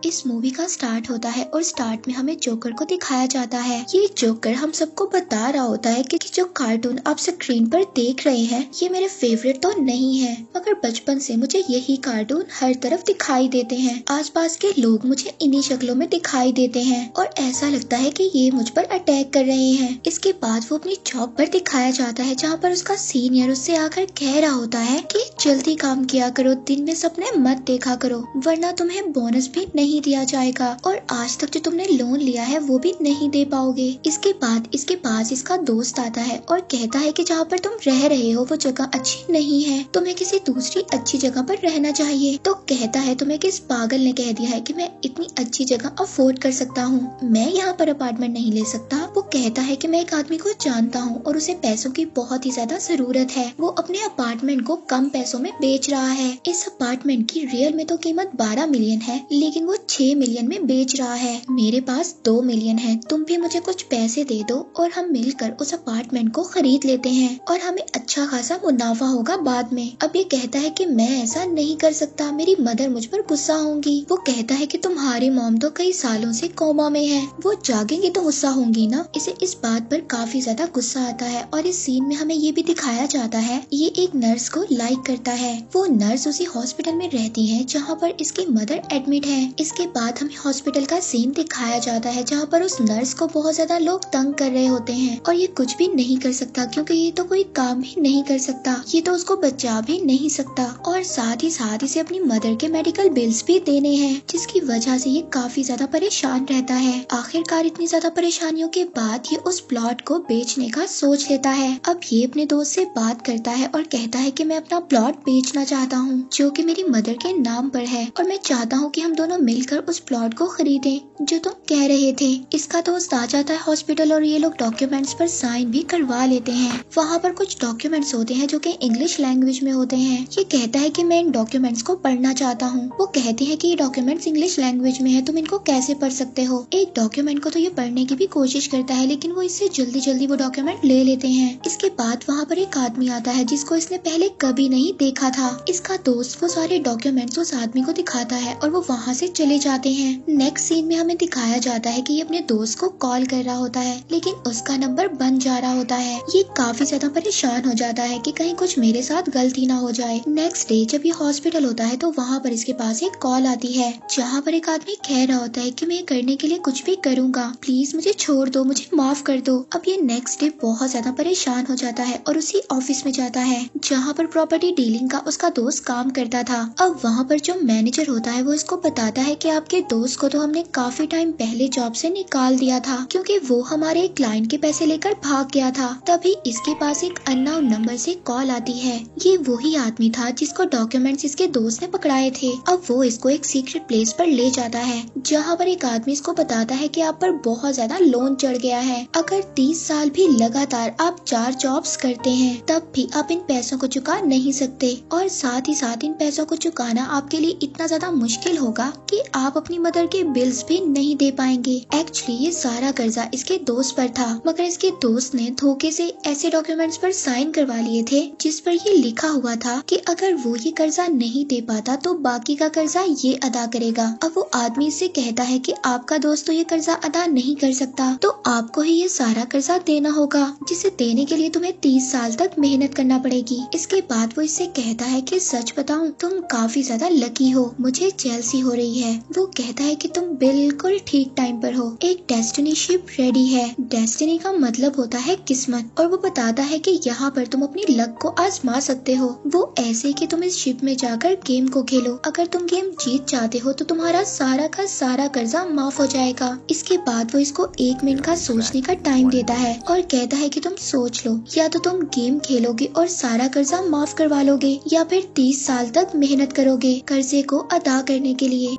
इस मूवी का स्टार्ट होता है और स्टार्ट में हमें जोकर को दिखाया जाता है। ये जोकर हम सबको बता रहा होता है कि जो कार्टून आप स्क्रीन पर देख रहे हैं ये मेरे फेवरेट तो नहीं है, मगर बचपन से मुझे यही कार्टून हर तरफ दिखाई देते हैं। आसपास के लोग मुझे इन्हीं शक्लों में दिखाई देते हैं और ऐसा लगता है कि ये मुझ पर अटैक कर रहे हैं। इसके बाद वो अपनी जॉब पर दिखाया जाता है जहाँ पर उसका सीनियर उससे आकर कह रहा होता है कि जल्दी काम किया करो, दिन में सपने मत देखा करो वरना तुम्हें बोनस भी नहीं दिया जाएगा और आज तक जो तुमने लोन लिया है वो भी नहीं दे पाओगे। इसके बाद इसके पास इसका दोस्त आता है और कहता है कि जहाँ पर तुम रह रहे हो वो जगह अच्छी नहीं है, तुम्हें किसी दूसरी अच्छी जगह पर रहना चाहिए। तो कहता है तुम्हें किस पागल ने कह दिया है कि मैं इतनी अच्छी जगह अफोर्ड कर सकता हूँ, मैं यहाँ पर अपार्टमेंट नहीं ले सकता। वो कहता है कि मैं एक आदमी को जानता हूँ और उसे पैसों की बहुत ही ज्यादा जरूरत है, वो अपने अपार्टमेंट को कम पैसों में बेच रहा है। इस अपार्टमेंट की रियल में तो कीमत 12 मिलियन है लेकिन वो 6 मिलियन में बेच रहा है। मेरे पास 2 मिलियन है, तुम भी मुझे कुछ पैसे दे दो और हम मिलकर उस अपार्टमेंट को खरीद लेते हैं और हमें अच्छा खासा मुनाफा होगा बाद में। अब ये कहता है कि मैं ऐसा नहीं कर सकता, मेरी मदर मुझ पर गुस्सा होंगी। वो कहता है कि तुम्हारी मॉम तो कई सालों से कोमा में है, वो जागेंगी तो गुस्सा होंगी ना। इसे इस बात पर काफी ज्यादा गुस्सा आता है और इस सीन में हमें ये भी दिखाया जाता है ये एक नर्स को लाइक करता है। वो नर्स उसी हॉस्पिटल में रहती है जहाँ पर इसकी मदर एडमिट है। इसके बाद हमें हॉस्पिटल का सीन दिखाया जाता है जहाँ पर उस नर्स को बहुत ज्यादा लोग तंग कर रहे होते हैं और ये कुछ भी नहीं कर सकता क्योंकि ये तो कोई काम भी नहीं कर सकता, ये तो उसको बचा भी नहीं सकता और साथ ही साथ इसे अपनी मदर के मेडिकल बिल्स भी देने हैं जिसकी वजह से ये काफी ज्यादा परेशान रहता है। आखिरकार इतनी ज्यादा परेशानियों के बाद ये उस प्लॉट को बेचने का सोच लेता है। अब ये अपने दोस्त से बात करता है और कहता है कि मैं अपना प्लॉट बेचना चाहता हूँ जो कि मेरी मदर के नाम पर है और मैं चाहता हूँ कि हम दोनों मिलकर उस प्लॉट को खरीदें जो तुम कह रहे थे। इसका दोस्त आ जाता है हॉस्पिटल और ये लोग डॉक्यूमेंट्स पर साइन भी करवा लेते हैं। वहाँ पर कुछ डॉक्यूमेंट्स होते हैं जो कि इंग्लिश लैंग्वेज में होते हैं। ये कहता है कि मैं इन डॉक्यूमेंट्स को पढ़ना चाहता हूँ। वो कहते हैं कि ये डॉक्यूमेंट्स इंग्लिश लैंग्वेज में है, तुम इनको कैसे पढ़ सकते हो। एक डॉक्यूमेंट को तो ये पढ़ने की भी कोशिश करता है लेकिन वो इससे जल्दी जल्दी वो डॉक्यूमेंट ले लेते हैं। इसके बाद वहाँ पर एक आदमी आता है जिसको इसने पहले कभी नहीं देखा था। इसका दोस्त वो सारे डॉक्यूमेंट्स उस आदमी को दिखाता है और वो वहाँ से चले जाते हैं। नेक्स्ट सीन में हमें दिखाया जाता है कि ये अपने दोस्त को कॉल कर रहा होता है लेकिन उसका नंबर बंद जा रहा होता है। ये काफी ज्यादा परेशान हो जाता है कि कहीं कुछ मेरे साथ गलती ना हो जाए। नेक्स्ट डे जब ये हॉस्पिटल होता है तो वहाँ पर इसके पास एक कॉल आती है जहाँ पर एक आदमी कह रहा होता है कि मैं करने के लिए कुछ भी करूँगा, प्लीज मुझे छोड़ दो, मुझे माफ कर दो। अब ये नेक्स्ट डे बहुत ज्यादा परेशान हो जाता है और उसी ऑफिस में जाता है जहाँ पर प्रॉपर्टी डीलिंग का उसका दोस्त काम करता था। अब वहाँ पर जो मैनेजर होता है वो इसको बताता है कि आपके दोस्त को तो हमने काफी टाइम पहले जॉब से निकाल दिया था क्योंकि वो हमारे क्लाइंट के पैसे लेकर भाग गया था। तभी इसके पास एक अननोन नंबर से कॉल आती है। ये वही आदमी था जिसको डॉक्यूमेंट्स इसके दोस्त ने पकड़ाए थे। अब वो इसको एक सीक्रेट प्लेस पर ले जाता है जहाँ पर एक आदमी इसको बताता है कि आप पर बहुत ज्यादा लोन चढ़ गया है, अगर 30 साल भी लगातार आप 4 जॉब्स करते हैं तब भी आप इन पैसों को चुका नहीं सकते और साथ ही साथ इन पैसों को चुकाना आपके लिए इतना ज्यादा मुश्किल होगा कि आप अपनी मदर के बिल्स भी नहीं दे पाएंगे। एक्चुअली ये सारा कर्जा इसके दोस्त पर था मगर इसके दोस्त ने धोखे से ऐसे डॉक्यूमेंट्स पर साइन करवा लिए थे जिस पर ये लिखा हुआ था कि अगर वो ये कर्जा नहीं दे पाता तो बाकी का कर्जा ये अदा करेगा। अब वो आदमी इससे कहता है कि आपका दोस्त तो ये कर्जा अदा नहीं कर सकता तो आपको ही ये सारा कर्जा देना होगा जिसे देने के लिए तुम्हें 30 साल तक मेहनत करना पड़ेगी। इसके बाद वो इससे कहता है कि सच बताऊं तुम काफी ज्यादा लकी हो, मुझे जेलसी हो रही है। वो कहता है कि तुम बिल्कुल ठीक टाइम पर हो, एक डेस्टिनी शिप रेडी है। डेस्टिनी का मतलब होता है किस्मत और वो बताता है कि यहाँ पर तुम अपनी लक को आजमा सकते हो। वो ऐसे कि तुम इस शिप में जाकर गेम को खेलो, अगर तुम गेम जीत जाते हो तो तुम्हारा सारा का सारा कर्जा माफ हो जाएगा। इसके बाद वो इसको 1 मिनट का सोचने का टाइम देता है और कहता है कि तुम सोच लो, या तो तुम गेम खेलोगे और सारा कर्जा माफ करवा लोगे या फिर 30 साल तक मेहनत करोगे कर्जे को अदा करने के लिए।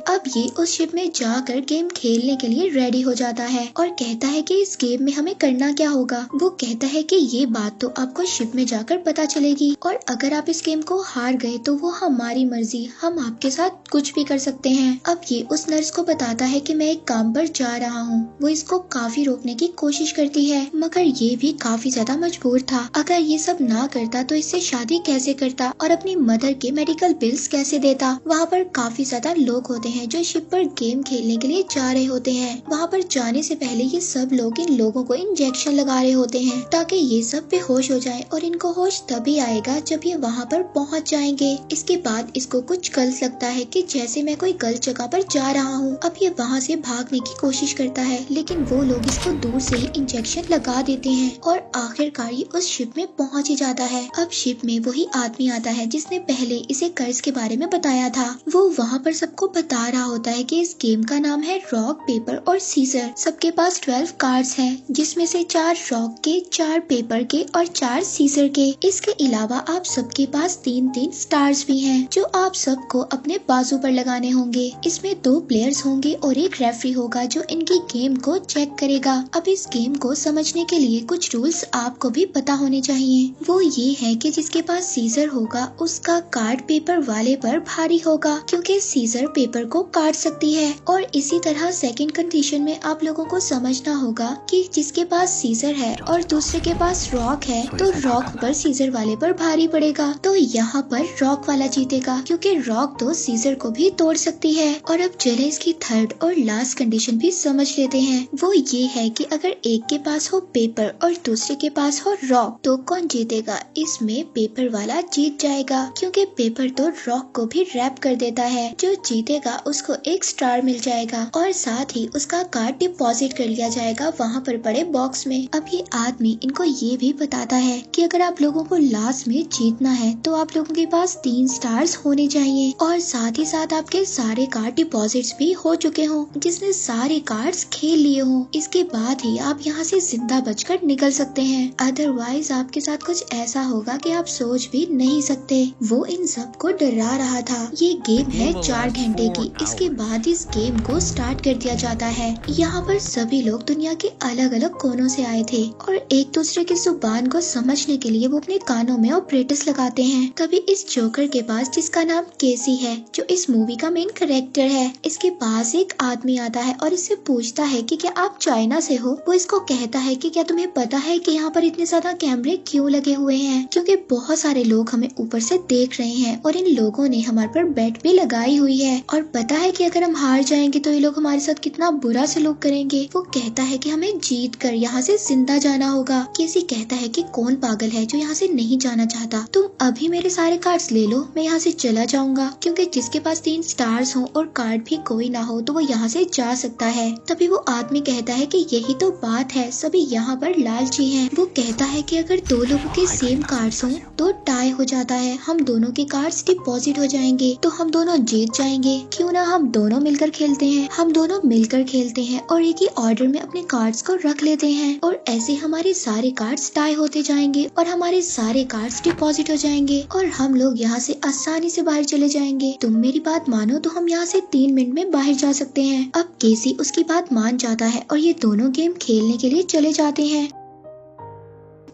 अब ये उस शिप में जाकर गेम खेलने के लिए रेडी हो जाता है और कहता है कि इस गेम में हमें करना क्या होगा। वो कहता है कि ये बात तो आपको शिप में जाकर पता चलेगी और अगर आप इस गेम को हार गए तो वो हमारी मर्जी, हम आपके साथ कुछ भी कर सकते हैं। अब ये उस नर्स को बताता है कि मैं एक काम पर जा रहा हूँ। वो इसको काफी रोकने की कोशिश करती है मगर ये भी काफी ज्यादा मजबूर था। अगर ये सब ना करता तो इससे शादी कैसे करता और अपनी मदर के मेडिकल बिल्स कैसे देता। वहाँ पर काफी ज्यादा लोग होते हैं जो शिप पर गेम खेलने के लिए जा रहे होते हैं। वहाँ पर जाने से पहले ये सब लोग इन लोगों को इंजेक्शन लगा रहे होते हैं ताकि ये सब बेहोश हो जाएं और इनको होश तभी आएगा जब ये वहाँ पर पहुँच जाएंगे। इसके बाद इसको कुछ गलत लगता है कि जैसे मैं कोई गलत जगह पर जा रहा हूँ। अब ये वहाँ से भागने की कोशिश करता है लेकिन वो लोग इसको दूर से ही इंजेक्शन लगा देते हैं और आखिरकार ये उस शिप में पहुँच ही जाता है। अब शिप में वही आदमी आता है जिसने पहले इसे कर्ज के बारे में बताया था। वो वहाँ पर सबको बता रहा होता है कि इस गेम का नाम है रॉक पेपर और सीजर। सबके पास 12 कार्ड्स हैं जिसमें से 4 रॉक के, 4 पेपर के और 4 सीजर के। इसके अलावा आप सबके पास 3-3 स्टार्स भी हैं जो आप सबको अपने बाजू पर लगाने होंगे। इसमें 2 प्लेयर्स होंगे और एक रेफरी होगा जो इनकी गेम को चेक करेगा। अब इस गेम को समझने के लिए कुछ रूल्स आपको भी पता होने चाहिए। वो ये है कि जिसके पास सीजर होगा उसका कार्ड पेपर वाले पर भारी होगा क्योंकि सीजर पेपर को काट सकती है। और इसी तरह सेकंड कंडीशन में आप लोगों को समझना होगा कि जिसके पास सीजर है और दूसरे के पास रॉक है तो रॉक पर सीजर वाले पर भारी पड़ेगा। तो यहाँ पर रॉक वाला जीतेगा क्योंकि रॉक तो सीजर को भी तोड़ सकती है। और अब चले इसकी थर्ड और लास्ट कंडीशन भी समझ लेते हैं। वो ये है कि अगर एक के पास हो पेपर और दूसरे के पास हो रॉक तो कौन जीतेगा। इसमें पेपर वाला जीत जाएगा क्योंकि पेपर तो रॉक को भी रैप कर देता है। जो जीतेगा उसको एक स्टार मिल जाएगा और साथ ही उसका कार्ड डिपॉजिट कर लिया जाएगा वहाँ पर पड़े बॉक्स में। अब ये आदमी इनको ये भी बताता है कि अगर आप लोगों को लास्ट में जीतना है तो आप लोगों के पास 3 स्टार्स होने चाहिए और साथ ही साथ आपके सारे कार्ड डिपॉजिट्स भी हो चुके हों, जिसने सारे कार्ड्स खेल लिए हों। इसके बाद ही आप यहाँ से जिंदा बचकर निकल सकते हैं, अदरवाइज आपके साथ कुछ ऐसा होगा कि आप सोच भी नहीं सकते। वो इन सबको डरा रहा था। ये गेम है 4 घंटे की। इसके बाद इस गेम को स्टार्ट कर दिया जाता है। यहाँ पर सभी लोग दुनिया के अलग अलग कोनों से आए थे और एक दूसरे की जुबान को समझने के लिए वो अपने कानों में ऑपरेटर्स लगाते हैं। तभी इस जोकर के पास, जिसका नाम केसी है, जो इस मूवी का मेन कैरेक्टर है, इसके पास एक आदमी आता है और इससे पूछता है कि क्या आप चाइना से हो। वो इसको कहता है कि क्या तुम्हें पता है कि यहाँ पर इतने ज्यादा कैमरे क्यों लगे हुए हैं, क्योंकि बहुत सारे लोग हमें ऊपर से देख रहे हैं और इन लोगों ने हमारे पर बेट भी लगाई हुई है और पता है कि अगर हम हार जाएंगे तो ये लोग हमारे साथ कितना बुरा सलूक करेंगे। वो कहता है कि हमें जीत कर यहाँ से जिंदा जाना होगा। केसी कहता है कि कौन पागल है जो यहाँ से नहीं जाना चाहता, तुम अभी मेरे सारे कार्ड्स ले लो, मैं यहाँ से चला जाऊंगा, क्योंकि जिसके पास 3 स्टार्स हो और कार्ड भी कोई ना हो तो वो यहाँ से जा सकता है। तभी वो आदमी कहता है कि यही तो बात है, सभी यहाँ पर लालची हैं। वो कहता है कि अगर 2 लोगों के सेम कार्ड्स हों तो टाई हो जाता है, हम दोनों के कार्ड्स डिपॉजिट हो जाएंगे तो हम दोनों जीत जाएंगे। क्यों ना हम दोनों मिलकर खेलते हैं। हम दोनों मिलकर खेलते हैं और एक ही ऑर्डर में अपने कार्ड्स को रख लेते हैं और ऐसे हमारे सारे कार्ड्स टाई होते जाएंगे और हमारे सारे कार्ड्स डिपॉजिट हो जाएंगे और हम लोग यहाँ से आसानी से बाहर चले जाएंगे। तुम मेरी बात मानो तो हम यहाँ से 3 मिनट में बाहर जा सकते हैं। अब केसी उसकी बात मान जाता है और ये दोनों गेम खेलने के लिए चले जाते हैं।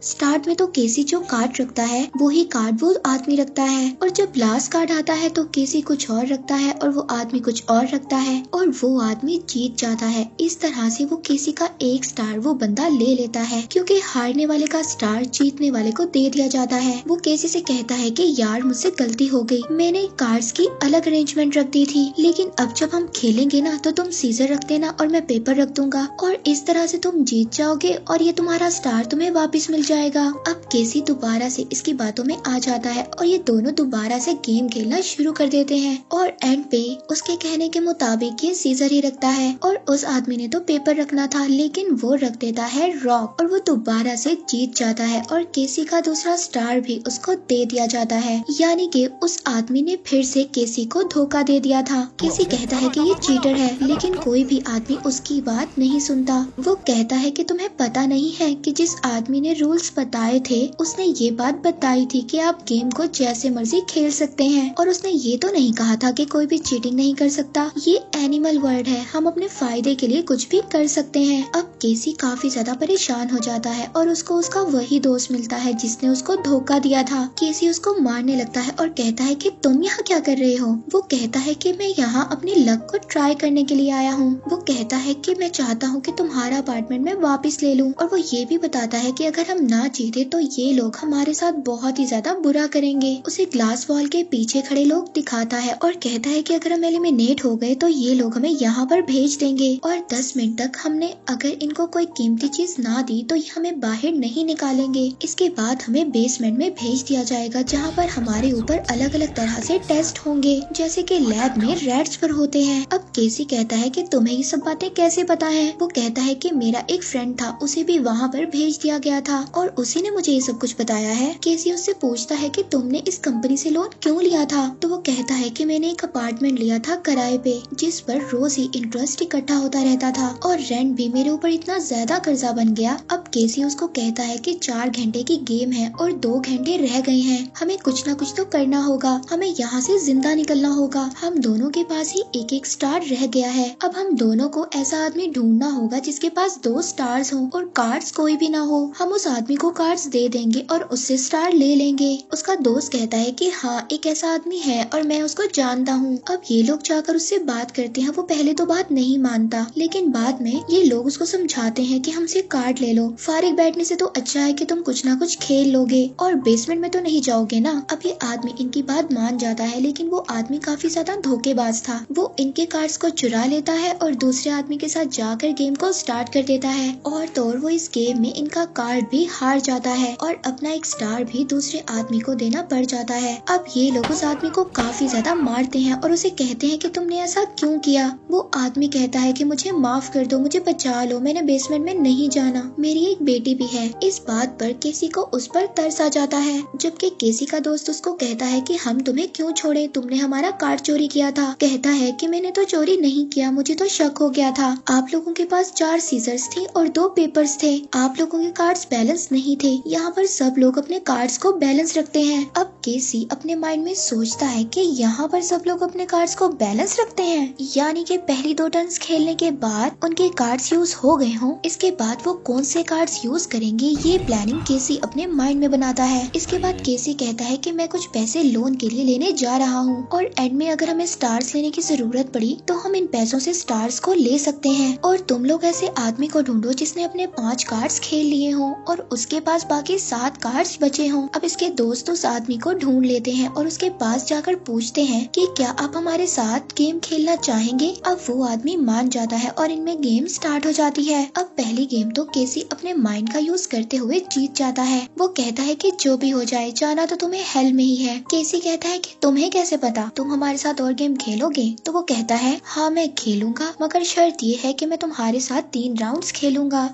स्टार्ट में तो केसी जो कार्ड रखता है वो ही कार्ड वो आदमी रखता है और जब लास्ट कार्ड आता है तो केसी कुछ और रखता है और वो आदमी कुछ और रखता है और वो आदमी जीत जाता है। इस तरह से वो केसी का 1 स्टार वो बंदा ले लेता है क्योंकि हारने वाले का स्टार जीतने वाले को दे दिया जाता है। वो केसी से कहता है कि यार मुझसे गलती हो गई, मैंने कार्ड्स की अलग अरेंजमेंट रख दी थी, लेकिन अब जब हम खेलेंगे ना तो तुम सीजर रख देना और मैं पेपर रख दूंगा और इस तरह से तुम जीत जाओगे और ये तुम्हारा स्टार तुम्हें वापस मिल जाएगा। अब केसी दोबारा से इसकी बातों में आ जाता है और ये दोनों दोबारा से गेम खेलना शुरू कर देते हैं और एंड पे उसके कहने के मुताबिक ये सीजर ही रखता है और उस आदमी ने तो पेपर रखना था, लेकिन वो रख देता है रॉक और वो दोबारा से जीत जाता है और केसी का दूसरा स्टार भी उसको दे दिया जाता है। यानी कि उस आदमी ने फिर से केसी को धोखा दे दिया था। केसी कहता है कि ये चीटर है, लेकिन कोई भी आदमी उसकी बात नहीं सुनता। वो कहता है कि तुम्हें पता नहीं है कि जिस आदमी ने रूल रूल्स बताए थे उसने ये बात बताई थी कि आप गेम को जैसे मर्जी खेल सकते हैं, और उसने ये तो नहीं कहा था कि कोई भी चीटिंग नहीं कर सकता। ये एनिमल वर्ल्ड है, हम अपने फायदे के लिए कुछ भी कर सकते हैं। अब केसी काफी ज्यादा परेशान हो जाता है और उसको उसका वही दोस्त मिलता है जिसने उसको धोखा दिया था। केसी उसको मारने लगता है और कहता है कि तुम यहाँ क्या कर रहे हो। वो कहता है कि मैं यहाँ अपनी लक को ट्राई करने के लिए आया हूँ। वो कहता है कि मैं चाहता हूँ कि तुम्हारा अपार्टमेंट मैं वापस ले लूँ, और वो ये भी बताता है कि अगर हम ना जीते तो ये लोग हमारे साथ बहुत ही ज्यादा बुरा करेंगे। उसे ग्लास वॉल के पीछे खड़े लोग दिखाता है और कहता है कि अगर हम एलिमिनेट हो गए तो ये लोग हमें यहाँ पर भेज देंगे, और 10 मिनट तक हमने अगर इनको कोई कीमती चीज ना दी तो ये हमें बाहर नहीं निकालेंगे। इसके बाद हमें बेसमेंट में भेज दिया जाएगा जहाँ पर हमारे ऊपर अलग अलग तरह से टेस्ट होंगे, जैसे कि लैब में रैट्स पर होते हैं। अब केसी कहता है कि तुम्हें ये सब बातें कैसे पता है। वो कहता है कि मेरा एक फ्रेंड था, उसे भी वहाँ पर भेज दिया गया था और उसी ने मुझे ये सब कुछ बताया है। केसी उससे पूछता है कि तुमने इस कंपनी से लोन क्यों लिया था। तो वो कहता है कि मैंने एक अपार्टमेंट लिया था किराए पे, जिस पर रोज ही इंटरेस्ट इकट्ठा होता रहता था और रेंट भी मेरे ऊपर इतना ज्यादा कर्जा बन गया। अब केसी उसको कहता है कि 4 घंटे की गेम है और 2 घंटे रह गए हैं, हमें कुछ ना कुछ तो करना होगा, हमें यहाँ से जिंदा निकलना होगा। हम दोनों के पास ही एक एक स्टार रह गया है। अब हम दोनों को ऐसा आदमी ढूंढना होगा जिसके पास 2 स्टार्स हों और कार्ड्स कोई भी ना हो। हम उस आदमी को कार्ड्स दे देंगे और उससे स्टार ले लेंगे। उसका दोस्त कहता है कि हाँ, एक ऐसा आदमी है और मैं उसको जानता हूँ। अब ये लोग जाकर उससे बात करते हैं। वो पहले तो बात नहीं मानता, लेकिन बाद में ये लोग उसको समझाते हैं कि हमसे कार्ड ले लो, फारिग बैठने से तो अच्छा है कि तुम कुछ ना कुछ खेल लोगे और बेसमेंट में तो नहीं जाओगे ना। अब ये आदमी इनकी बात मान जाता है, लेकिन वो आदमी काफी ज्यादा धोखेबाज था। वो इनके कार्ड्स को चुरा लेता है और दूसरे आदमी के साथ जाकर गेम को स्टार्ट कर देता है, और तो और वो इस गेम में इनका कार्ड भी हार जाता है और अपना एक स्टार भी दूसरे आदमी को देना पड़ जाता है। अब ये लोग उस आदमी को काफी ज्यादा मारते हैं और उसे कहते हैं कि तुमने ऐसा क्यों किया। वो आदमी कहता है कि मुझे माफ कर दो, मुझे बचा लो, मैंने बेसमेंट में नहीं जाना, मेरी एक बेटी भी है। इस बात पर केसी को उस पर तरस आ जाता है, जबकि केसी का दोस्त उसको कहता है कि हम तुम्हें क्यों छोड़े, तुमने हमारा कार्ड चोरी किया था। कहता है कि मैंने तो चोरी नहीं किया, मुझे तो शक हो गया था। आप लोगों के पास 4 सीजर्स थी और 2 पेपर्स थे, आप लोगों के कार्ड्स बैलेंस नहीं थे। यहाँ पर सब लोग अपने कार्ड्स को बैलेंस रखते हैं। अब केसी अपने माइंड में सोचता है कि यहाँ पर सब लोग अपने कार्ड्स को बैलेंस रखते हैं, यानी कि पहली 2 टर्न्स खेलने के बाद उनके कार्ड्स यूज हो गए हों। इसके बाद वो कौन से कार्ड्स यूज करेंगे, ये प्लानिंग केसी अपने माइंड में बनाता है। इसके बाद केसी कहता है कि मैं कुछ पैसे लोन के लिए लेने जा रहा हूँ और एंड में अगर हमें स्टार्स लेने की जरूरत पड़ी तो हम इन पैसों से स्टार्स को ले सकते हैं, और तुम लोग ऐसे आदमी को ढूंढो जिसने अपने 5 कार्ड्स खेल लिए हों और उसके पास बाकी 7 कार्ड्स बचे हों। अब इसके दोस्त उस आदमी को ढूंढ लेते हैं और उसके पास जाकर पूछते हैं कि क्या आप हमारे साथ गेम खेलना चाहेंगे। अब वो आदमी मान जाता है और इनमें गेम स्टार्ट हो जाती है। अब पहली गेम तो केसी अपने माइंड का यूज करते हुए जीत जाता है। वो कहता है कि जो भी हो जाए, जाना तो तुम्हें हेल में ही है। केसी कहता है कि तुम्हें कैसे पता, तुम हमारे साथ और गेम खेलोगे। तो वो कहता है हाँ मैं खेलूंगा, मगर शर्त ये है कि मैं तुम्हारे साथ 3 राउंड्स खेलूंगा।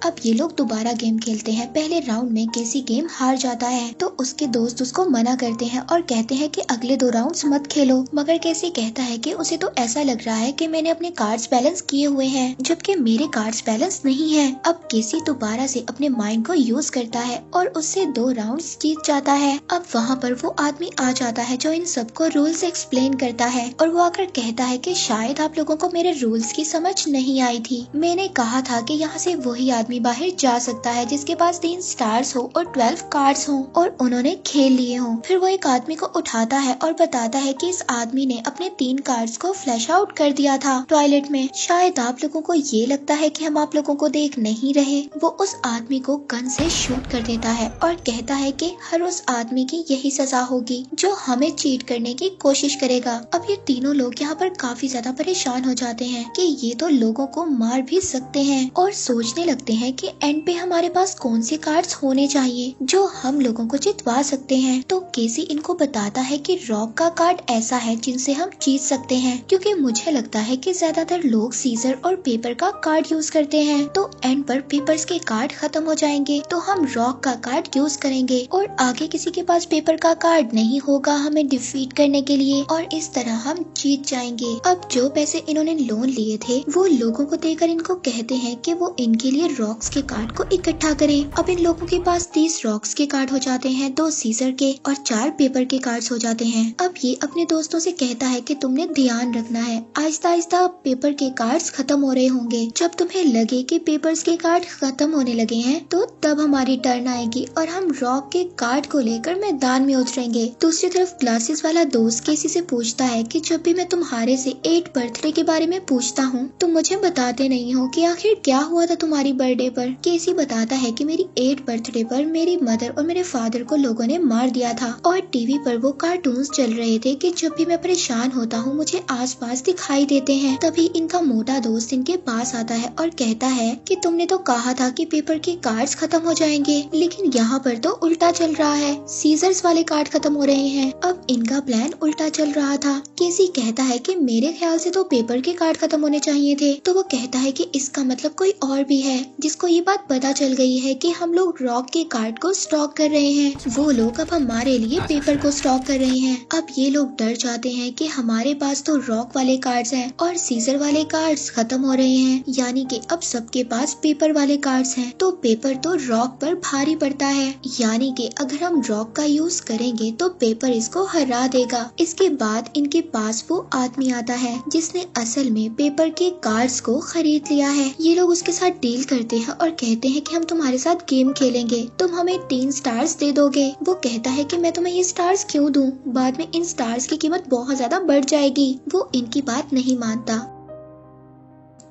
अब ये लोग दोबारा गेम खेलते हैं। पहले राउंड में केसी गेम हार जाता है तो उसके दोस्त उसको मना करते हैं और कहते हैं कि अगले 2 राउंड्स मत खेलो, मगर केसी कहता है कि उसे तो ऐसा लग रहा है कि मैंने अपने कार्ड्स बैलेंस किए हुए हैं, जबकि मेरे कार्ड्स बैलेंस नहीं है। अब केसी दोबारा से अपने माइंड को यूज करता है और उससे 2 राउंड्स जीत जाता है। अब वहाँ पर वो आदमी आ जाता है जो इन सबको रूल्स एक्सप्लेन करता है और वो आकर कहता है कि शायद आप लोगों को मेरे रूल्स की समझ नहीं आई थी। मैंने कहा था कि यहाँ से वही आदमी बाहर जा सकता है जिसके पास 3 स्टार्स हो और 12 कार्ड्स हो और उन्होंने खेल लिए हों। फिर वो एक आदमी को उठाता है और बताता है कि इस आदमी ने अपने 3 कार्ड्स को फ्लैश आउट कर दिया था टॉयलेट में। शायद आप लोगों को ये लगता है कि हम आप लोगों को देख नहीं रहे। वो उस आदमी को गन से शूट कर देता है और कहता है कि हर उस आदमी की यही सजा होगी जो हमें चीट करने की कोशिश करेगा। अब ये तीनों लोग यहाँ पर काफी ज्यादा परेशान हो जाते हैं कि ये तो लोगों को मार भी सकते हैं और सोचने लगते हैं कि एंड पे हमारे पास कौन से कार्ड्स होने चाहिए जो हम लोगों को जितवा सकते हैं। तो केसी इनको बताता है कि रॉक का कार्ड ऐसा है जिनसे हम जीत सकते हैं, क्योंकि मुझे लगता है कि ज्यादातर लोग सीजर और पेपर का कार्ड यूज करते हैं, तो एंड पर पेपर्स के कार्ड खत्म हो जाएंगे तो हम रॉक का कार्ड यूज करेंगे और आगे किसी के पास पेपर का कार्ड नहीं होगा हमें डिफीट करने के लिए, और इस तरह हम जीत जाएंगे। अब जो पैसे इन्होंने लोन लिए थे वो लोगों को देकर इनको कहते हैं कि वो इनके लिए रॉक रॉक्स के कार्ड को इकट्ठा करें। अब इन लोगों के पास 30 रॉक्स के कार्ड हो जाते हैं, 2 सीजर के और 4 पेपर के कार्ड्स हो जाते हैं। अब ये अपने दोस्तों से कहता है कि तुमने ध्यान रखना है, आहिस्ता आहिस्ता पेपर के कार्ड्स खत्म हो रहे होंगे। जब तुम्हें लगे कि पेपर्स के कार्ड खत्म होने लगे हैं तो तब हमारी टर्न आएगी और हम रॉक के कार्ड को लेकर मैदान में उतरेंगे। दूसरी तरफ ग्लासेस वाला दोस्त केसी से पूछता है कि जब भी मैं तुम्हारे से 8 बर्थडे के बारे में पूछता हूँ तुम मुझे बताते नहीं हो कि आखिर क्या हुआ था तुम्हारी बर्थडे पर। केसी बताता है कि मेरी 8 बर्थडे पर मेरी मदर और मेरे फादर को लोगों ने मार दिया था और टीवी पर वो कार्टून्स चल रहे थे कि जब भी मैं परेशान होता हूँ मुझे आसपास दिखाई देते हैं। तभी इनका मोटा दोस्त इनके पास आता है और कहता है कि तुमने तो कहा था कि पेपर के कार्ड्स खत्म हो जाएंगे, लेकिन यहाँ पर तो उल्टा चल रहा है, सीजर्स वाले कार्ड खत्म हो रहे हैं। अब इनका प्लान उल्टा चल रहा था। केसी कहता है कि मेरे ख्याल से तो पेपर के कार्ड खत्म होने चाहिए थे। तो वो कहता है कि इसका मतलब कोई और भी है जिसको ये बात पता चल गई है कि हम लोग रॉक के कार्ड को स्टॉक कर रहे हैं, वो लोग अब हमारे लिए पेपर को स्टॉक कर रहे हैं। अब ये लोग डर जाते हैं कि हमारे पास तो रॉक वाले कार्ड्स हैं और सीजर वाले कार्ड्स खत्म हो रहे हैं, यानी कि अब सबके पास पेपर वाले कार्ड्स हैं। तो पेपर तो रॉक पर भारी पड़ता है, यानी कि अगर हम रॉक का यूज करेंगे तो पेपर इसको हरा देगा। इसके बाद इनके पास वो आदमी आता है जिसने असल में पेपर के कार्ड्स को खरीद लिया है। ये लोग उसके साथ डील करते हैं और कहते हैं कि हम तुम्हारे साथ गेम खेलेंगे, तुम हमें 3 स्टार्स दे दोगे। वो कहता है कि मैं तुम्हें ये स्टार्स क्यों दूं, बाद में इन स्टार्स की कीमत बहुत ज्यादा बढ़ जाएगी। वो इनकी बात नहीं मानता।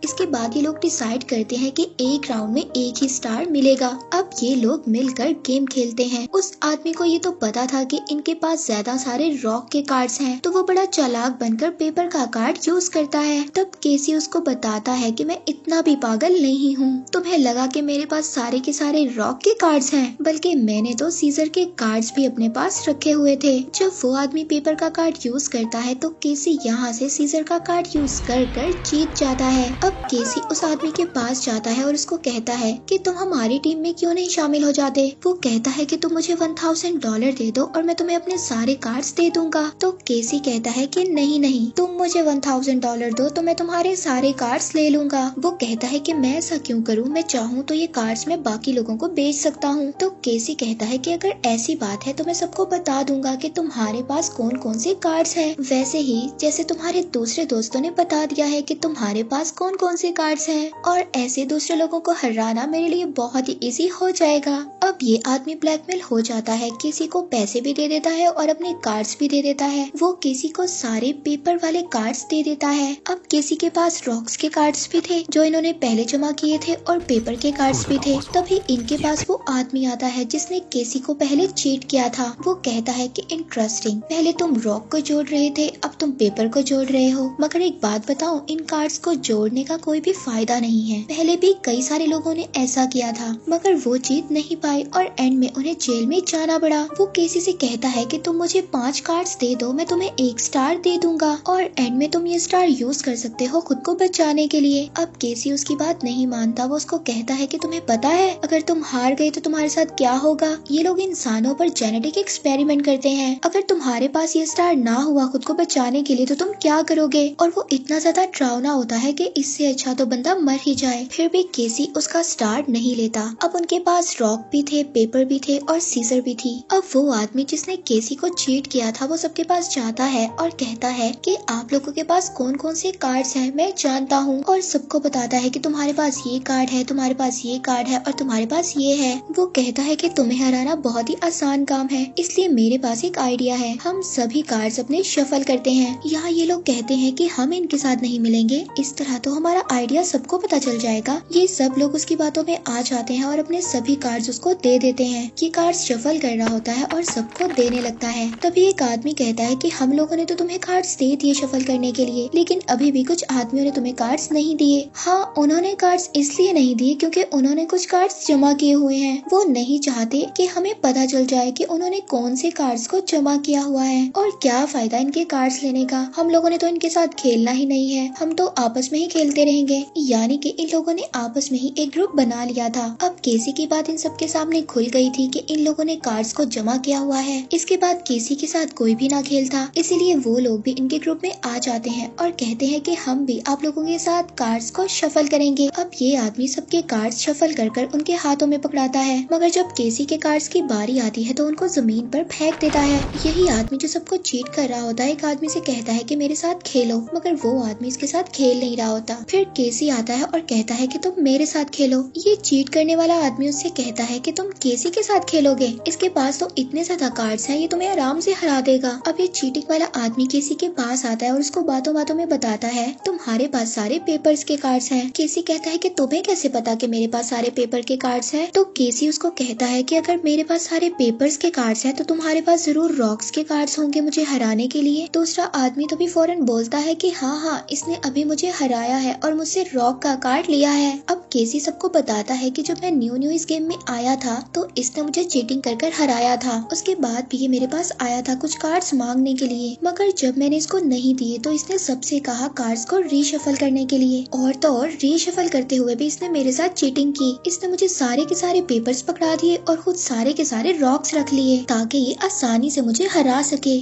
इसके बाद ये लोग डिसाइड करते हैं कि एक राउंड में एक ही स्टार मिलेगा। अब ये लोग मिलकर गेम खेलते हैं। उस आदमी को ये तो पता था कि इनके पास ज्यादा सारे रॉक के कार्ड्स हैं, तो वो बड़ा चालाक बनकर पेपर का कार्ड यूज करता है। तब केसी उसको बताता है कि मैं इतना भी पागल नहीं हूँ, तुम्हें लगा कि मेरे पास सारे के सारे रॉक के कार्ड्स हैं, बल्कि मैंने तो सीजर के कार्ड्स भी अपने पास रखे हुए थे। जब वो आदमी पेपर का कार्ड यूज करता है तो केसी यहाँ से सीजर का कार्ड यूज कर जीत जाता है। अब केसी उस आदमी के पास जाता है और उसको कहता है कि तुम हमारी टीम में क्यों नहीं शामिल हो जाते। वो कहता है कि तुम मुझे $1000 दे दो और मैं तुम्हें अपने सारे कार्ड्स दे दूंगा। तो केसी कहता है कि नहीं, तुम मुझे $1000 दो तो मैं तुम्हारे सारे कार्ड्स ले लूंगा। वो कहता है कि मैं ऐसा क्यों करूं, मैं चाहूँ तो ये कार्ड्स मैं बाकी लोगों को बेच सकता हूँ। तो केसी कहता है कि अगर ऐसी बात है तो मैं सबको बता दूंगा कि तुम्हारे पास कौन कौन से कार्ड्स हैं, वैसे ही जैसे तुम्हारे दूसरे दोस्तों ने बता दिया है कि तुम्हारे पास कौन कौन से कार्ड्स हैं, और ऐसे दूसरे लोगों को हराना मेरे लिए बहुत ही इजी हो जाएगा। अब ये आदमी ब्लैकमेल हो जाता है, किसी को पैसे भी दे देता है और अपने कार्ड्स भी दे देता है। वो किसी को सारे पेपर वाले कार्ड्स दे देता है। अब किसी के पास रॉक्स के कार्ड्स भी थे जो इन्होंने पहले जमा किए थे और पेपर के कार्ड्स भी थे। तभी इनके पास वो आदमी आता है जिसने केसी को पहले चीट किया था। वो कहता है कि इंटरेस्टिंग, पहले तुम रॉक को जोड़ रहे थे, अब तुम पेपर को जोड़ रहे हो, मगर एक बात बताओ, इन कार्ड्स को जोड़ने का कोई भी फायदा नहीं है। पहले भी कई सारे लोगों ने ऐसा किया था मगर वो जीत नहीं पाए और एंड में उन्हें जेल में जाना पड़ा। वो केसी से कहता है कि तुम मुझे 5 कार्ड्स दे दो, मैं तुम्हें 1 स्टार दे दूंगा और एंड में तुम ये स्टार यूज कर सकते हो खुद को बचाने के लिए। अब केसी उसकी बात नहीं मानता। वो उसको कहता है कि तुम्हें पता है अगर तुम हार गए तो तुम्हारे साथ क्या होगा। ये लोग इंसानों पर जेनेटिक एक्सपेरिमेंट करते हैं, अगर तुम्हारे पास ये स्टार ना हुआ खुद को बचाने के लिए तो तुम क्या करोगे। और वो इतना ज्यादा डरावना होता है कि इससे अच्छा तो बंदा मर ही जाए। फिर भी केसी उसका स्टार नहीं लेता। अब उनके पास रॉक भी थे, पेपर भी थे और सीजर भी थी। अब वो आदमी जिसने केसी को चीट किया था वो सबके पास जाता है और कहता है कि आप लोगों के पास कौन कौन से कार्ड्स हैं मैं जानता हूँ, और सबको बताता है कि तुम्हारे पास ये कार्ड है, तुम्हारे पास ये कार्ड है और तुम्हारे पास ये है। वो कहता है कि तुम्हें हराना बहुत ही आसान काम है, इसलिए मेरे पास एक आइडिया है, हम सभी कार्ड्स अपने शफल करते हैं। यहाँ ये लोग कहते हैं कि हम इनके साथ नहीं मिलेंगे, इस तरह तो हमारा आइडिया सबको पता चल जाएगा। ये सब लोग उसकी बातों में आ जाते हैं और अपने सभी कार्ड्स उसको दे देते हैं। ये कार्ड्स शफल कर रहा होता है और सबको देने लगता है। तभी एक आदमी कहता है कि हम लोगों ने तो तुम्हें कार्ड्स दे दिए शफल करने के लिए, लेकिन अभी भी कुछ आदमियों ने तुम्हें कार्ड्स नहीं दिए। हाँ, उन्होंने कार्ड्स इसलिए नहीं दिए क्योंकि उन्होंने कुछ कार्ड्स जमा किए हुए हैं। वो नहीं चाहते कि हमें पता चल जाए कि उन्होंने कौन से कार्ड्स को जमा किया हुआ है, और क्या फायदा इनके कार्ड्स लेने का, हम लोगों ने तो इनके साथ खेलना ही नहीं है, हम तो आपस में ही खेलते खेलते रहेंगे। यानी कि इन लोगों ने आपस में ही एक ग्रुप बना लिया था। अब केसी की बात इन सबके सामने खुल गई थी कि इन लोगों ने कार्ड्स को जमा किया हुआ है। इसके बाद केसी के साथ कोई भी ना खेलता, इसीलिए वो लोग भी इनके ग्रुप में आ जाते हैं और कहते हैं कि हम भी आप लोगों के साथ कार्ड्स को शफल करेंगे। अब ये आदमी सबके कार्ड्स शफल कर कर उनके हाथों में पकड़ाता है, मगर जब केसी के कार्ड्स की बारी आती है तो उनको जमीन पर फेंक देता है। यही आदमी जो सबको चीट कर रहा होता है एक आदमी से कहता है कि मेरे साथ खेलो, मगर वो आदमी इसके साथ खेल नहीं रहा होता। फिर केसी आता है और कहता है कि तुम मेरे साथ खेलो। ये चीट करने वाला आदमी उससे कहता है कि तुम केसी के साथ खेलोगे, इसके पास तो इतने ज्यादा कार्ड्स हैं, ये तुम्हें आराम से हरा देगा। अब ये चीटिंग वाला आदमी केसी के पास आता है और उसको बातों बातों में बताता है तुम्हारे पास सारे पेपर्स के कार्ड्स हैं। केसी कहता है कि तुम्हें कैसे पता कि मेरे पास सारे पेपर के कार्ड्स हैं? तो केसी उसको कहता है कि अगर मेरे पास सारे पेपर्स के कार्ड्स हैं तो तुम्हारे पास जरूर रॉक्स के कार्ड्स होंगे मुझे हराने के लिए। दूसरा आदमी तो भी फौरन बोलता है कि हाँ, इसने अभी मुझे हराया है और मुझसे रॉक का कार्ड लिया है। अब केसी सबको बताता है कि जब मैं न्यू इस गेम में आया था तो इसने मुझे चीटिंग कर कर हराया था। उसके बाद भी ये मेरे पास आया था कुछ कार्ड्स मांगने के लिए, मगर जब मैंने इसको नहीं दिए तो इसने सबसे कहा कार्ड्स को रीशफल करने के लिए। और तो और रीशफल करते हुए भी इसने मेरे साथ चीटिंग की। इसने मुझे सारे के सारे पेपर्स पकड़ा दिए और खुद सारे के सारे रॉक्स रख लिए ताकि ये आसानी से मुझे हरा सके।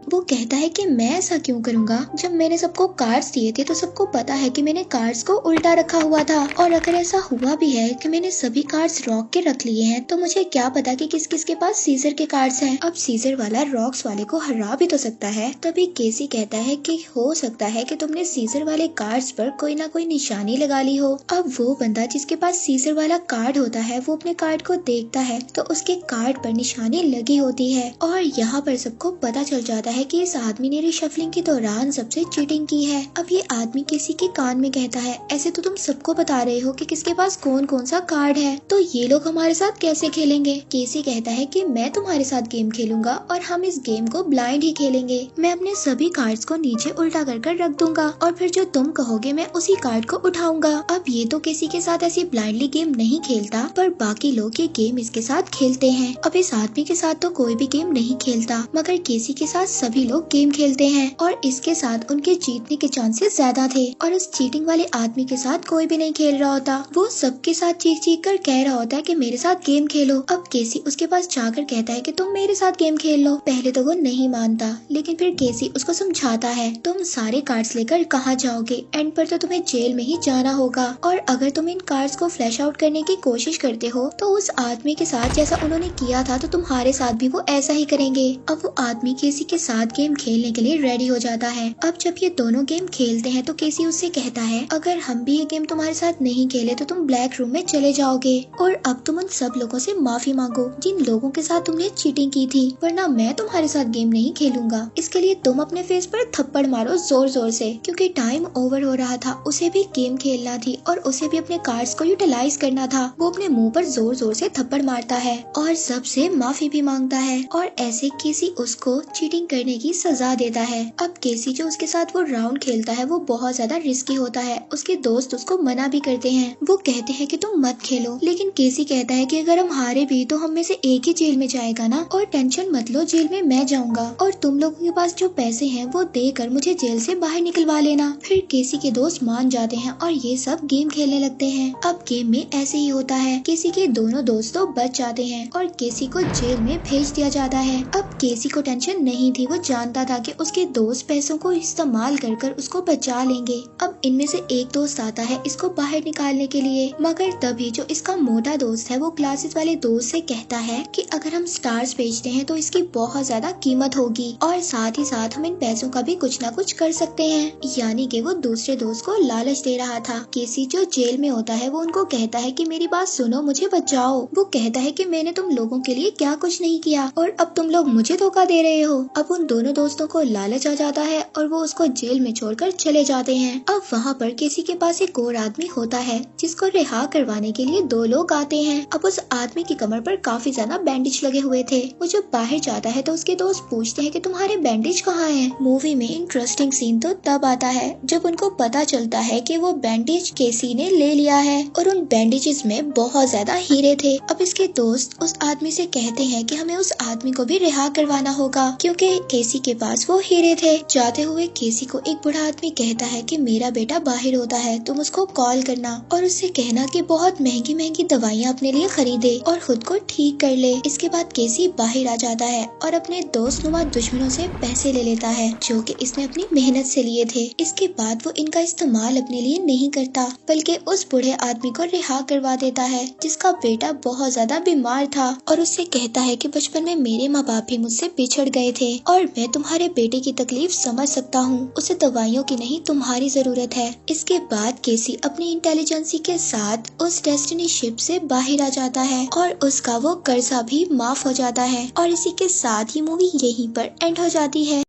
वो कहता है कि मैं ऐसा क्यों करूंगा, जब मैंने सबको कार्ड्स दिए थे तो सबको पता है कि मैंने कार्ड्स को उल्टा रखा हुआ था, और अगर ऐसा हुआ भी है कि मैंने सभी कार्ड्स रॉक के रख लिए हैं तो मुझे क्या पता कि किस किस के पास सीजर के कार्ड्स हैं। अब सीजर वाला रॉक्स वाले को हरा भी तो सकता है। तभी केसी कहता है कि हो सकता है कि तुमने सीजर वाले कार्ड्स पर कोई ना कोई निशानी लगा ली हो। अब वो बंदा जिसके पास सीजर वाला कार्ड होता है वो अपने कार्ड को देखता है तो उसके कार्ड पर निशानी लगी होती है, और यहाँ पर सबको पता चल जाता है कि इस आदमी ने रिशफलिंग के दौरान सबसे चीटिंग की है। अब ये आदमी किसी के कान में कहता है ऐसे तो तुम सबको बता रहे हो कि किसके पास कौन कौन सा कार्ड है, तो ये लोग हमारे साथ कैसे खेलेंगे? केसी कहता है कि मैं तुम्हारे साथ गेम खेलूंगा और हम इस गेम को ब्लाइंड ही खेलेंगे। मैं अपने सभी कार्ड्स को नीचे उल्टा कर रख दूंगा और फिर जो तुम कहोगे मैं उसी कार्ड को उठाऊंगा। अब ये तो किसी के साथ ऐसी ब्लाइंडली गेम नहीं खेलता, पर बाकी लोग ये गेम इसके साथ खेलते हैं। अब इस आदमी के साथ तो कोई भी गेम नहीं खेलता, मगर केसी के साथ सभी लोग गेम खेलते हैं और इसके साथ उनके जीतने के चांसेस ज्यादा थे। और उस चीटिंग वाले आदमी के साथ कोई भी नहीं खेल रहा होता, वो सबके साथ चीख चीख कर कह रहा होता है कि मेरे साथ गेम खेलो। अब केसी उसके पास जाकर कहता है कि तुम मेरे साथ गेम खेल लो। पहले तो वो नहीं मानता, लेकिन फिर केसी उसको समझाता है तुम सारे कार्ड्स लेकर कहाँ जाओगे, एंड पर तो तुम्हें जेल में ही जाना होगा, और अगर तुम इन कार्ड्स को फ्लैश आउट करने की कोशिश करते हो तो उस आदमी के साथ जैसा उन्होंने किया था तो तुम्हारे साथ भी वो ऐसा ही करेंगे। अब वो आदमी केसी के साथ गेम खेलने के लिए रेडी हो जाता है। अब जब ये दोनों गेम खेलते हैं तो केसी उससे कहता है अगर हम भी ये गेम तुम्हारे साथ नहीं खेले तो तुम ब्लैक रूम में चले जाओगे, और अब तुम उन सब लोगों से माफी मांगो जिन लोगों के साथ तुमने चीटिंग की थी, वरना मैं तुम्हारे साथ गेम नहीं खेलूंगा। इसके लिए तुम अपने फेस पर थप्पड़ मारो जोर जोर से, क्योंकि टाइम ओवर हो रहा था, उसे भी गेम खेलना थी और उसे भी अपने कार्ड्स को यूटिलाइज करना था। वो अपने मुंह पर जोर जोर से थप्पड़ मारता है और सबसे माफी भी मांगता है, और ऐसे केसी उसको चीटिंग करने की सजा देता है। अब केसी जो उसके साथ वो राउंड खेलता है वो बहुत ज्यादा रिस्की होता है। उसके दोस्त उसको मना भी करते हैं, वो कहते हैं कि तुम मत खेलो, लेकिन केसी कहता है कि अगर हम हारे भी तो हम में से एक ही जेल में जाएगा ना, और टेंशन मत लो, जेल में मैं जाऊंगा और तुम लोगों के पास जो पैसे हैं वो देकर मुझे जेल से बाहर निकलवा लेना। फिर केसी के दोस्त मान जाते हैं और ये सब गेम खेलने लगते हैं। अब गेम में ऐसे ही होता है, केसी के दोनों दोस्त तो बच जाते हैं और केसी को जेल में भेज दिया जाता है। अब केसी को टेंशन नहीं थी, वो जानता था कि उसके दोस्त पैसों को इस्तेमाल कर कर उसको बचा लेंगे। अब इनमें से एक दोस्त आता है इसको बाहर निकालने के लिए, मगर तभी जो इसका मोटा दोस्त है वो क्लासेस वाले दोस्त से कहता है कि अगर हम स्टार्स बेचते हैं तो इसकी बहुत ज्यादा कीमत होगी, और साथ ही साथ हम इन पैसों का भी कुछ ना कुछ कर सकते हैं। यानी कि वो दूसरे दोस्त को लालच दे रहा था। केसी जो जेल में होता है वो उनको कहता है कि मेरी बात सुनो, मुझे बचाओ। वो कहता है कि मैंने तुम लोगों के लिए क्या कुछ नहीं किया और अब तुम लोग मुझे धोखा दे रहे हो। अब उन दोनों दोस्तों को लालच आ जाता है और वो उसको जेल में छोड़कर चले जाते हैं। अब वहाँ पर केसी के पास एक और आदमी होता है जिसको रिहा करवाने के लिए दो लोग आते हैं। अब उस आदमी की कमर पर काफी ज्यादा बैंडेज लगे हुए थे। वो जब बाहर जाता है तो उसके दोस्त पूछते हैं कि तुम्हारे बैंडेज कहाँ हैं? मूवी में इंटरेस्टिंग सीन तो तब आता है जब उनको पता चलता है कि वो बैंडेज केसी ने ले लिया है और उन बैंडेजेस में बहुत ज्यादा हीरे थे। अब इसके दोस्त उस आदमी से कहते हैं कि हमें उस आदमी को भी रिहा करवाना होगा, क्योंकि केसी के पास वो हीरे थे। जाते हुए केसी को एक बूढ़ा आदमी कहता है कि मेरा बेटा बाहर होता है, तुम उसको कॉल करना और उससे कहना कि बहुत महंगी महंगी दवाइयाँ अपने लिए खरीदे और खुद को ठीक कर ले। इसके बाद केसी बाहर आ जाता है और अपने दोस्त नुमा दुश्मनों से पैसे ले लेता है जो कि इसने अपनी मेहनत से लिए थे। इसके बाद वो इनका इस्तेमाल अपने लिए नहीं करता बल्कि उस बूढ़े आदमी को रिहा करवा देता है जिसका बेटा बहुत ज्यादा बीमार था और उससे कहता है कि बचपन में मेरे माँ बाप भी मुझसे बिछड़ गए थे और मैं तुम्हारे बेटे की तकलीफ समझ सकता हूँ, उसे दवाइयों की नहीं तुम्हारी जरूरत है। इसके बाद केसी अपनी इंटेलिजेंसी के साथ उस डेस्टिनी शिप से बाहर आ जाता है और उसका वो कर्जा भी माफ हो जाता है और इसी के साथ ही मूवी यहीं पर एंड हो जाती है।